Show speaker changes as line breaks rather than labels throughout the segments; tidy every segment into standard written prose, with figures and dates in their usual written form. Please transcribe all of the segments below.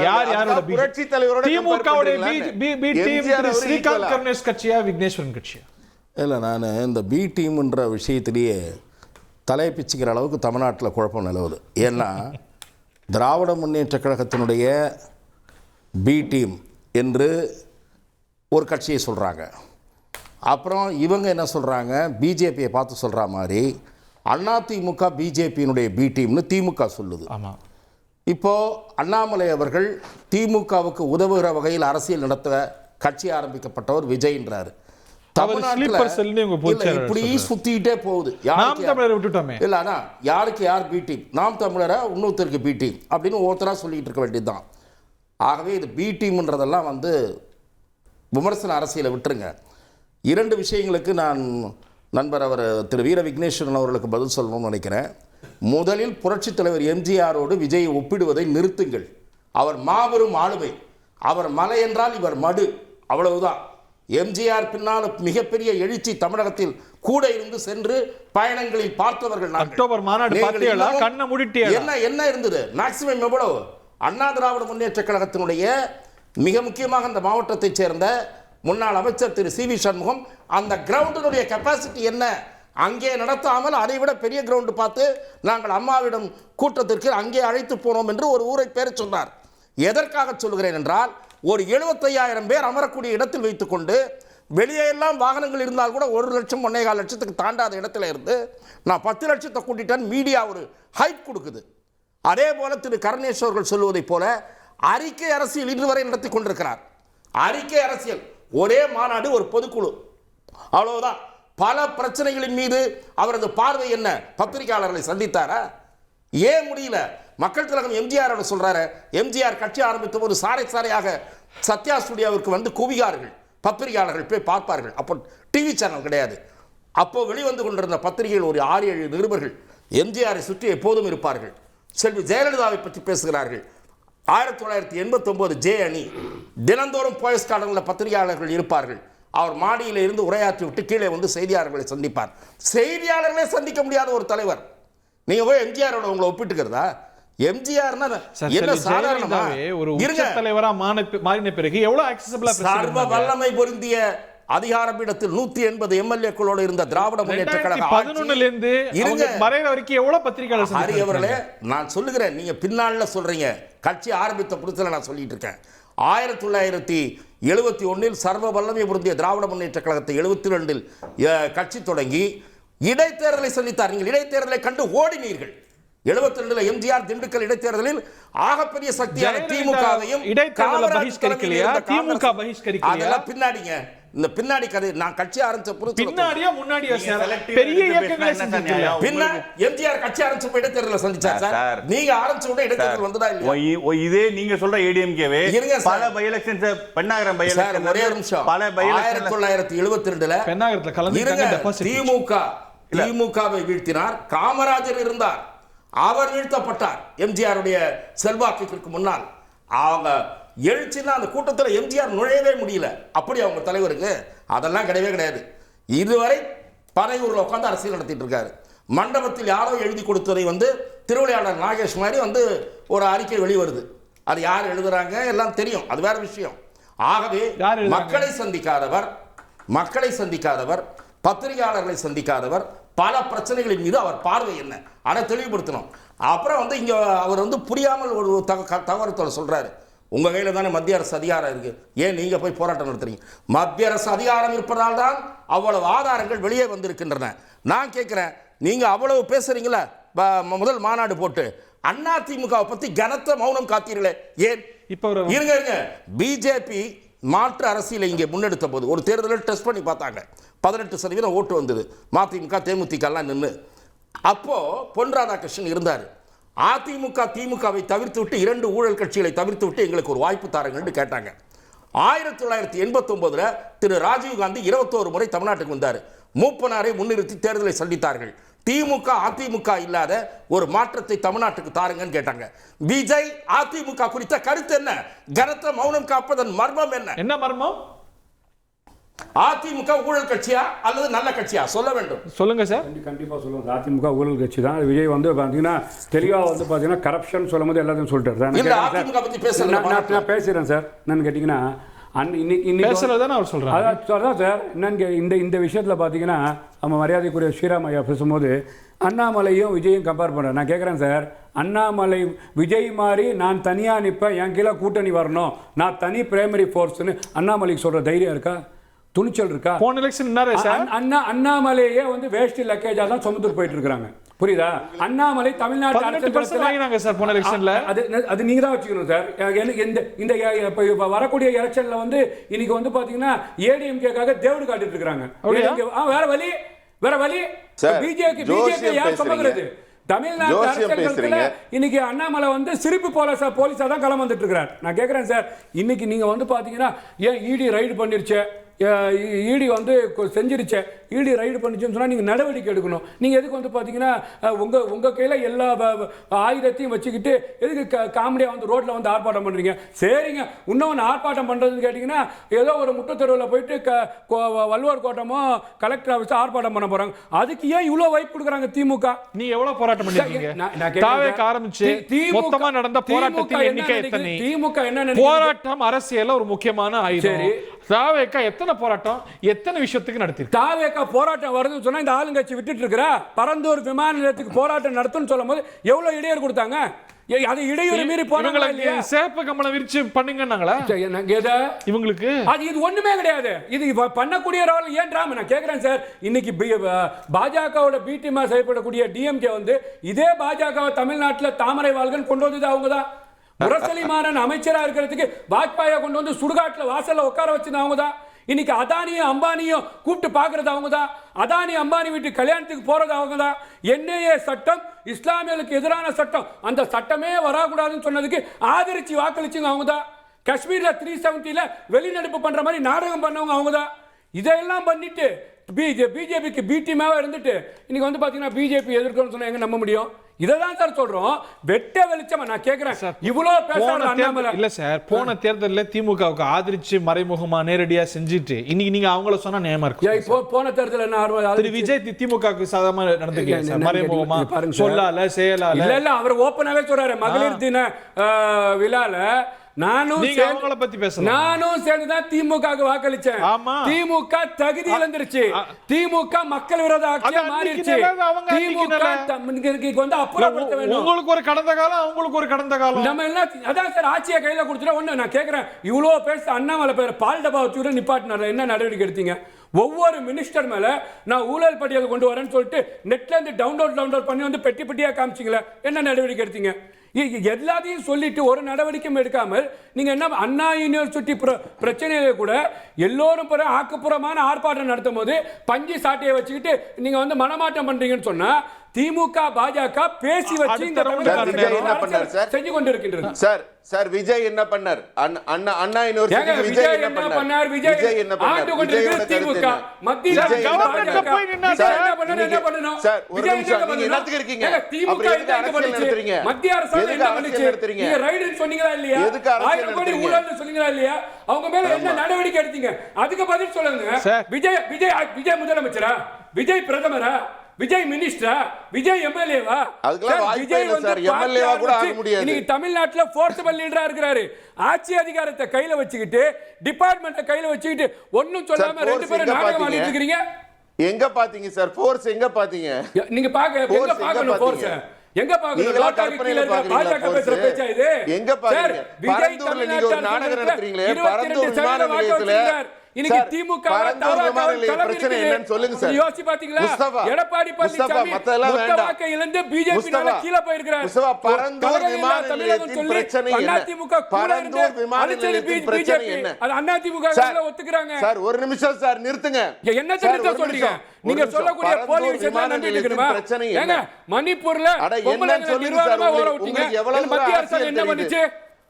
யார் யாரோட
புரட்சி தலைவரோட
ஸ்ரீகாந்த் கருணேஷ் கட்சியா விக்னேஸ்வரன் கட்சியா?
இல்லை, நான் இந்த பி டீம்ன்ற விஷயத்திலேயே தலையை பிச்சுக்கிற அளவுக்கு தமிழ்நாட்டில் குழப்பம் நிலவுது. ஏன்னா திராவிட முன்னேற்ற கழகத்தினுடைய பி டீம் என்று ஒரு கட்சியை சொல்கிறாங்க. அப்புறம் இவங்க என்ன சொல்கிறாங்க, பிஜேபியை பார்த்து சொல்கிற மாதிரி அதிமுக பிஜேபியினுடைய பி டீம்னு திமுக சொல்லுது.
ஆமாம்.
இப்போது அண்ணாமலை அவர்கள் திமுகவுக்கு உதவுகிற வகையில் அரசியல் நடத்த கட்சி ஆரம்பிக்கப்பட்டவர் விஜய்ன்றாரு. இப்படி சுத்திட்டே போகுது. இல்ல, ஆனா யாருக்கு யார் பி டீம், நாம் தமிழரை இன்னொருத்தருக்கு பி டீம் அப்படின்னு ஒருத்தரா சொல்லிட்டு இருக்க வேண்டியதுதான். ஆகவே இது பி டீம்ன்றதெல்லாம் விமர்சன அரசியலை விட்டுருங்க. இரண்டு விஷயங்களுக்கு நான் நண்பர் அவர் திரு வீர விக்னேஸ்வரன் அவர்களுக்கு பதில் சொல்லணும்னு நினைக்கிறேன். முதலில் புரட்சித் தலைவர் எம்ஜிஆரோடு விஜயை ஒப்பிடுவதை நிறுத்துங்கள். அவர் மாபெரும் ஆளுமை, அவர் மலை என்றால் இவர் மடு, அவ்வளவுதான். எம்ஜிஆர் பின்னால் மிகப்பெரிய எழுச்சி தமிழகத்தில் கூட இருந்து சென்று பயணங்களில் பார்த்தவர்கள்.
அக்டோபர் மாநாடு
என்ன இருந்தது மேக்சிமம் எவ்வளவு? அண்ணா திராவிட முன்னேற்ற கழகத்தினுடைய மிக முக்கியமாக அந்த மாவட்டத்தைச் சேர்ந்த முன்னாள் அமைச்சர் திரு சி வி சண்முகம் அந்த கிரவுண்டினுடைய கெப்பாசிட்டி என்ன, அங்கே நடத்தாமல் அதை விட பெரிய கிரவுண்டு பார்த்து நாங்கள் அம்மாவிடம் கூட்டத்திற்கு அங்கே அழைத்து போனோம் என்று ஒரு ஊரை பேர் சொன்னார். எதற்காக சொல்கிறேன் என்றால், ஒரு 75,000 பேர் அமரக்கூடிய இடத்தில் வைத்துக்கொண்டு வெளியே எல்லாம் வாகனங்கள் இருந்தால் கூட 1 லட்சம் 1.25 லட்சத்துக்கு தாண்டாத இடத்துல இருந்து நான் 10 லட்சத்தை கூட்டிட்டேன் மீடியா ஒரு ஹைப் கொடுக்குது. அதே போல திரு கருணேஷ் அவர்கள் சொல்லுவதை போல அறிக்கை அரசியல் இன்று வரை நடத்தி கொண்டிருக்கிறார். அறிக்கை அரசியல், ஒரே மாநாடு, ஒரு பொதுக்குழு, அவ்வளவுதான். பல பிரச்சனைகளின் மீது அவரது பார்வை என்ன? பத்திரிகையாளர்களை சந்தித்தாரா? ஏன் முடியல? மக்கள் திலகம் எம்ஜிஆர் சொல்றாரு, எம்ஜிஆர் கட்சி ஆரம்பித்த போது சாரை சாரையாக சத்யா ஸ்டுடியோவிற்கு குவிகார்கள், பத்திரிகையாளர்கள் போய் பார்ப்பார்கள். அப்போ டிவி சேனல் கிடையாது. அப்போ வெளிவந்து கொண்டிருந்த பத்திரிகைகள் ஒரு 6-7 நிருபர்கள் எம்ஜிஆரை சுற்றி எப்போதும் இருப்பார்கள். செல்வி ஜெயலலிதாவை பற்றி பேசுகிறார்கள். 1989 ஜே அணி, தினந்தோறும் போயஸ் கார்டனில் பத்திரிகையாளர்கள் இருப்பார்கள். அவர் மாடியில் இருந்து உரையாற்றி விட்டு கீழே செய்தியாளர்களை சந்திப்பார். செய்தியாளர்களே சந்திக்க முடியாத ஒரு தலைவர். நீங்க போய் எம்ஜிஆரோட உங்களை ஒப்பிட்டுக்கிறதா? எம்ஜிஆர்னா என்ன சாதாரணமா?
ஒரு உச்ச தலைவரா மாறின பிறகு எவ்வளவு அக்சஸபிளா
சர்வ வல்லமை பொருந்திய அதிகார பீடத்தில் 180 எம்எல்ஏக்களோடு இருந்த திராவிட முன்னேற்ற கழகம்
11ல இருந்து மறைற வரைக்கும் எவ்வளவு பத்திரிகையாளர்
அவர்களே, நான் சொல்லுகிறேன், நீங்க பின்னால சொல்றீங்க. கட்சி ஆரம்பித்த புதுசில் நான் சொல்லிட்டு இருக்கேன். 1971 சர்வ வல்லமை பொருந்திய திராவிட முன்னேற்ற கழகத்தை 72 கட்சி தொடங்கி இடைத்தேர்தலை சந்தித்தார். நீங்கள் இடைத்தேர்தலை கண்டு ஓடினீர்கள். 72 எம்ஜிஆர் திண்டுக்கல் இடைத்தேர்தலில் ஆகப்பெரிய சக்தியான திமுகவையும் அதெல்லாம் பின்னாடிங்க. இந்த பின்னாடி கதை. நான் கட்சி ஆரம்பிச்ச
பின்னாடியா முன்னாடியா சார்? பெரிய இயக்கங்களை செஞ்சாங்க.
பின்னாடி எம்ஜிஆர் கட்சி ஆரம்பிச்ச இடைத்தேர்தலை சந்திச்சார் சார். நீங்க ஆரம்பிச்ச உடனே இடைத்தேர்தல் வந்ததா இல்லையா?
இதே நீங்க சொல்ற ஏடிஎம்கேவே பல by elections Pennagaram by election
ஒரே நிமிஷம்
பல பை
1972ல
பெண்ணாகரத்துல கலந்து
திமுகவை வீழ்த்தினார். காமராஜர் இருந்தார், அவர் வீழ்த்தப்பட்டார். எம்ஜிஆருடைய செல்வாக்குக்கு முன்னால் அவங்க எழுச்சின்னா அந்த கூட்டத்தில் எம்ஜிஆர் நுழையவே முடியல. அப்படி அவங்க தலைவருக்கு அதெல்லாம் கிடையவே கிடையாது. இதுவரை பனையூரில் உட்காந்து அரசியல் நடத்திட்டு இருக்காரு. மண்டபத்தில் யாரோ எழுதி கொடுத்ததை திருவிளையாடல் நாகேஷ் மாதிரி ஒரு அறிக்கை வெளிவருது. அது யார் எழுதுறாங்க எல்லாம் தெரியும், அது வேற விஷயம். ஆகவே மக்களை சந்திக்காதவர், பத்திரிகையாளர்களை சந்திக்காதவர், பல பிரச்சனைகளின் மீது அவர் பார்வை என்ன அதை தெளிவுபடுத்தணும். அப்புறம் இங்க அவர் புரியாமல் ஒரு தகவல் சொல்றாரு. உங்க கையில தானே மத்திய அரசு அதிகாரம் இருக்கு, ஏன் நீங்க போய் போராட்டம் நடத்துறீங்க? மத்திய அரசு அதிகாரம் இருப்பதால் தான் அவ்வளவு ஆதாரங்கள் வெளியே வந்திருக்கின்றன. நான் கேட்கிறேன், நீங்க அவ்வளவு பேசுறீங்களா? முதல் மாநாடு போட்டு அதிமுகவை பத்தி கனத்த மௌனம் காத்தீர்களே, ஏன்?
இப்ப
இருங்க, பிஜேபி மாற்று அரசியலை இங்கே முன்னெடுத்த போது ஒரு தேர்தலில் டெஸ்ட் பண்ணி பார்த்தாங்க. 18% ஓட்டு வந்தது. மதிமுக தேமுதிக எல்லாம் நின்று. அப்போ பொன் ராதாகிருஷ்ணன் இருந்தார். அதிமுக திமுகவை தவிர்த்து விட்டு 2 ஊழல் கட்சிகளை தவிர்த்து விட்டு எங்களுக்கு ஒரு வாய்ப்பு தாருங்கன்னு கேட்டாங்க. 1989 திரு ராஜீவ்காந்தி 21 முறை தமிழ்நாட்டுக்கு வந்தார். மூப்பனாரை முன்னிறுத்தி தேர்தலை சந்தித்தார்கள். திமுக அதிமுக இல்லாத ஒரு மாற்றத்தை தமிழ்நாட்டுக்கு தாருங்கன்னு கேட்டாங்க. விஜய் அதிமுக குறித்த கருத்து என்ன? கனத்த மௌனம் காப்பதன் மர்மம் என்ன?
என்ன மர்மம்?
அதிமுக ஊழல் கட்சியா அல்லது நல்ல கட்சியா சொல்ல வேண்டும்.
சொல்லுங்க சார்.
கண்டிப்பா சொல்லுங்க. அதிமுக ஊழல் கட்சி தான். விஜய் வந்து பாத்தீங்கன்னா தெளிவா வந்து பாத்தீங்கன்னா கரப்ஷன் சொல்லும் போது எல்லாத்தையும் சொல்லிட்டாரு. நான் பேசுறேன் சார். என்னன்னு கேட்டீங்கன்னா
பேசுறதுதான் அவர் சொல்றாரு.
அதான் சார் என்னன்னு இந்த விஷயத்துல பாத்தீங்கன்னா நம்ம மரியாதைக்குரிய ஸ்ரீராம் ஐயா பேசும்போது அண்ணாமலையும் விஜயும் கம்பேர் பண்றேன். நான் கேட்குறேன் சார், அண்ணாமலை விஜய் மாதிரி நான் தனியா நிற்பேன், என் கீழே கூட்டணி வரணும், நான் தனி பிரைமரி ஃபோர்ஸ்னு அண்ணாமலைக்கு சொல்ற தைரியம் இருக்கா, துணிச்சல் இருக்கா?
போன எலெக்ஷன்
அண்ணாமலையே வந்து வேஷ்டி லக்கேஜா தான் சுமந்துட்டு போயிட்டு இருக்காங்க. புரியுதா? அண்ணாமலை தமிழ்நாட்டு அது நீங்க தான் வச்சுக்கணும் சார். இந்த வரக்கூடிய எலெக்ஷன்ல வந்து இன்னைக்கு வந்து பாத்தீங்கன்னா ஏடிஎம்கேக்காக தேவடு காட்டிட்டு இருக்காங்க. வேற வழி பிஜேபி யார் சுமக்கிறது? தமிழ்நாட்டு அரசியல் இன்னைக்கு அண்ணாமலை வந்து சிரிப்பு போலீஸா தான் களம் வந்துட்டு இருக்கிறார். நான் கேட்கிறேன் சார், இன்னைக்கு நீங்க வந்து பாத்தீங்கன்னா ஏன் இடி ரைடு பண்ணிருச்சு, ஈடி வந்து செஞ்சிருச்சு, ஈடி ரைடு பண்ணிச்சுன்னு சொன்னால் நீங்கள் நடவடிக்கை எடுக்கணும். நீங்கள் எதுக்கு வந்து பார்த்தீங்கன்னா உங்கள் கையில் எல்லா ஆயுதத்தையும் வச்சுக்கிட்டு எதுக்கு காமெடியாக வந்து ரோட்டில் வந்து ஆர்ப்பாட்டம் பண்ணுறீங்க? சரிங்க, இன்னொன்று ஆர்ப்பாட்டம் பண்ணுறதுன்னு கேட்டிங்கன்னா ஏதோ ஒரு முட்டத்தெருவில் போயிட்டு வள்ளுவர் கோட்டமோ கலெக்டர் ஆஃபீஸில் ஆர்ப்பாட்டம் பண்ண போகிறாங்க. அதுக்கு ஏன் இவ்வளோ வாய்ப்பு கொடுக்குறாங்க திமுக?
நீ எவ்வளோ போராட்டம் பண்ணீங்க? திமுக என்ன போராட்டம் அரசியல் ஒரு முக்கியமான ஆயுதம். தாவேக்கா எத்தனை போராட்டம் எத்தனை விஷயத்துக்கு நடத்தி
தாவேக்கா போராட்டம் வருதுன்னு சொன்னா இந்த ஆளுங்கட்சி விட்டுட்டு இருக்கிற பரந்தூர் விமான நிலையத்துக்கு போராட்டம் நடத்துன்னு சொல்லும் போது எவ்வளவு இடையூறு கொடுத்தாங்க? அது இடையூறு மீறி போனாங்க.
சேப்ப கம்பளம் விரிச்சு பண்ணுங்கன்னாங்களா இவங்களுக்கு?
அது இது ஒண்ணுமே கிடையாது. இது பண்ணக்கூடிய ஏன் டிராமா? நான் கேட்கிறேன் சார், இன்னைக்கு பாஜகவோட பி டீமா செயல்படக்கூடிய டிஎம்கே வந்து இதே பாஜக தமிழ்நாட்டில் தாமரை வாழ்கன் கொண்டு வந்தது அவங்க தான். முரசொலி மாறன் அமைச்சரா இருக்கிறதுக்கு வாஜ்பாயை கொண்டு வந்து சுடுகாட்டுல வாசல்ல உட்கார வச்சது அவங்க தான். இன்னைக்கு அதானியும் அம்பானியும் கூப்பிட்டு பாக்குறது அவங்க தான். அதானி அம்பானி வீட்டு கல்யாணத்துக்கு போறது அவங்க தான். என்ஐஏ சட்டம் இஸ்லாமியர்களுக்கு எதிரான சட்டம், அந்த சட்டமே வரக்கூடாதுன்னு சொன்னதுக்கு ஆதரிச்சு வாக்களிச்சுங்க அவங்க தான். காஷ்மீர்ல 370ல வெளிநடப்பு பண்ற மாதிரி நாடகம் பண்ணவங்க அவங்க தான். இதெல்லாம் பண்ணிட்டு பிஜேபிக்கு பி டீமாவே இருந்துட்டு இன்னைக்கு வந்து பாத்தீங்கன்னா பிஜேபி எதிர்க்கணும்னு சொன்னா எங்க நம்ப முடியும்? இததான் சார் சொல்றோம், வெட்ட வெளிச்சமா. நான் கேக்குறேன் சார், இவ்வளவு பேசுறாங்க அண்ணாமலை.
இல்ல சார், போன தேர்தல்ல திமுகவுக்கு ஆதரிச்சு மறைமுகமா நேரடியா செஞ்சுட்டு இன்னைக்கு நீங்க அவங்கள சொன்னா நியமா இருக்கு.
போன தேர்தல்
திரு விஜய் திமுகவுக்கு சாதமா நடந்துக்கீங்க மறைமுகமா சொல்லால செயலால.
இல்ல அவர் ஓப்பனாவே சொல்றாரு மகளிர் தின விழால நானும் சேர்ந்துதான் திமுக வாக்களிச்சேன். திமுக தகுதி இழந்துருச்சு. திமுக மக்கள் விரோத ஆட்சியா மாறிடுச்சு. திமுக வந்து அப்புறப்படுத்த வேண்டும்.
உங்களுக்கு ஒரு கடந்த காலம், அவங்களுக்கு ஒரு கடந்த காலம்.
நம்ம எல்லாம் அதான் சார் ஆட்சியை கையில கொடுத்துட்டு ஒண்ணு. நான் கேட்கிறேன், இவ்வளவு பேச அண்ணாமலை பேர் பால் டப்பா வச்சு நிப்பாட்டினார், என்ன நடவடிக்கை எடுத்தீங்க? ஒவ்வொரு மினிஸ்டர் மேல நான் ஊழல் பட்டியல் கொண்டு வரேன்னு சொல்லிட்டு நெட்ல இருந்து டவுன்லோட் பண்ணி வந்து பெட்டி பெட்டியா காமிச்சிங்களா, என்ன நடவடிக்கை எடுத்தீங்க? எல்லாத்தையும் சொல்லிட்டு ஒரு நடவடிக்கையும் எடுக்காமல் நீங்க என்ன அண்ணா யூனிவர்சிட்டி பிரச்சனையில கூட எல்லோரும் ஆக்கப்பூர்வமான ஆர்ப்பாட்டம் நடத்தும் போது பஞ்சு சாட்டையை வச்சுக்கிட்டு நீங்க வந்து மனமாற்றம் பண்றீங்கன்னு சொன்னா திமுக பாஜக பேசி வச்சு செஞ்சு கொண்டிருக்கின்றது.
சார் விஜய் என்ன பண்ணார்? அண்ணா யூனிவர்சிட்டி
விஜய் என்ன பண்ணார்? விஜய் என்ன ஆண்டு கொண்டிருக்கிறது திமுக. மத்திய கவர்மெண்ட்ல போய் நின்னா என்ன பண்ணனும்? என்ன பண்ணனும்?
சார் ஒரு நிமிஷம், நீங்க என்னத்துக்கு இருக்கீங்க?
திமுக என்ன பண்ணுச்சு? மத்திய அரசாங்கம் என்ன பண்ணுச்சு? நீங்க ரைடுன்னு சொன்னீங்களா இல்லையா? 1000 கோடி ஊழல்னு சொன்னீங்களா இல்லையா? அவங்க மேல என்ன நடவடிக்கை எடுத்தீங்க? அதுக்கு பதில் சொல்லுங்க. விஜய் முதலமைச்சரா? விஜய் பிரதமரா? விஜய் மினிஸ்டரா? விஜய் எம்எல்ஏவா?
விஜய் வந்து எம்எல்ஏவா கூட ஆக முடியாது.
நீங்க தமிழ்நாட்டுல ஃபோர்ஸபிள் லீடரா இருக்கிறாரு. ஆட்சி அதிகாரத்தை கையில வச்சுக்கிட்டு டிபார்ட்மெண்ட்டை கையில வச்சுக்கிட்டு ஒண்ணும் சொல்லாம ரெண்டு பேரும் நாடகம் ஆடிட்டு இருக்கீங்க.
எங்க பாத்தீங்க சார் ஃபோர்ஸ்? எங்க பாத்தீங்க?
நீங்க எங்க பார்க்கணும் ஃபோர்ஸ்? எங்க பாக்குறீங்க? பாஜக பேசுற பேச்சா இது?
எங்க பாக்குறீங்க? பரந்தூர்ல நீங்க ஒரு நாடகம் நடத்துறீங்களே, பரந்தூர் விமான நிலையத்துல
இன்னைக்கு திமுக
பிரச்சனை என்னன்னு சொல்லுங்க சார்.
யோசி பாத்தீங்களா? எடப்பாடி பழனிசாமி மொத்தமாக இழந்து பிஜேபினால கீழ போயிருக்கார்.
பரந்தூர் விமான நிலையத்தின் பிரச்சனை என்ன? பரந்தூர் விமான நிலையத்தின் பிரச்சனை என்ன?
அது அண்ணா திமுக ஒத்துக்குறாங்க.
சார் ஒரு நிமிஷம் சார், நிறுத்துங்க.
என்ன நிறுத்த சொல்றீங்க? நீங்க சொல்லக்கூடிய போலி விஷயத்தை நம்பிட்டு இருக்கீங்க.
பிரச்சனை
என்ன? மணிப்பூர்ல
என்ன சொல்லுங்க சார்? உங்களுக்கு எவ்வளவு
மத்திய அரசு என்ன பண்ணுச்சு?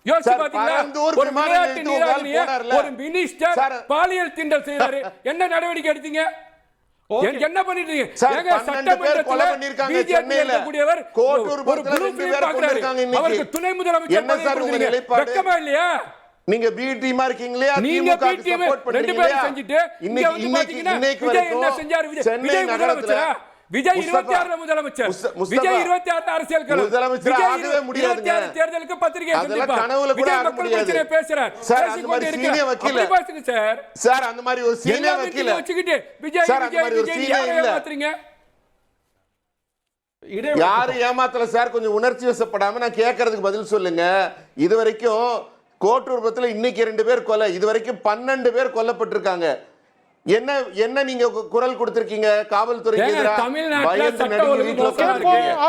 யோசிச்சு பாத்தீங்களா? ஒரு விளையாட்டு நீராவியை ஒரு மினிஸ்டர் பாலியல் தீண்டல் செய்யறாரு, என்ன நடவடிக்கை எடுத்தீங்க? என்ன பண்ணிட்டு இருக்கீங்க? சட்டமன்றத்துல பிஜேபி இருக்கக்கூடியவர் ஒரு குரூப் பார்க்கறாரு, அவருக்கு துணை முதலமைச்சர் வெக்கமா இல்லையா?
நீங்க பி டீமா இருக்கீங்களா
நீங்க
திமுக
பி டீம்
சப்போர்ட்
ரெண்டு
பண்றீங்களா
பேரும் செஞ்சிட்டு இங்க வந்து பாத்தீங்கன்னா விஜய் என்ன செஞ்சாரு விஜய் முதலமைச்சரா விஜய் 26 முதலமைச்சர் விஜய் 26 அரசியல் களம்
முதலமைச்சர் ஆகவே முடியாதுங்க
தேர்தலுக்கு பத்திரிகை
அதெல்லாம் கனவுல கூட ஆக முடியாது
பேசுறார்
சார் அந்த மாதிரி சீனியர் வக்கீல
பேசுங்க சார்
சார் அந்த மாதிரி ஒரு சீனியர் வக்கீல
வச்சுக்கிட்டு விஜய்
சார் அந்த மாதிரி ஒரு சீனியர் இல்ல
ஏமாத்துறீங்க
யாரு ஏமாத்தல சார் கொஞ்சம் உணர்ச்சி வசப்படாம நான் கேட்கறதுக்கு பதில் சொல்லுங்க இதுவரைக்கும் கோட்டூர்புரத்துல இன்னைக்கு 2 பேர் கொலை இதுவரைக்கும் 12 பேர் கொல்லப்பட்டிருக்காங்க என்ன என்ன நீங்க குரல் கொடுத்திருக்கீங்க காவல்துறைக்கு எதிராக
தமிழ்நாட்டுல
பயந்து
சட்ட
நடுங்கி
ஒழுங்கு
வீட்டுல
மோசமா
உட்கார்ந்திருக்கீங்க.
இருக்கு.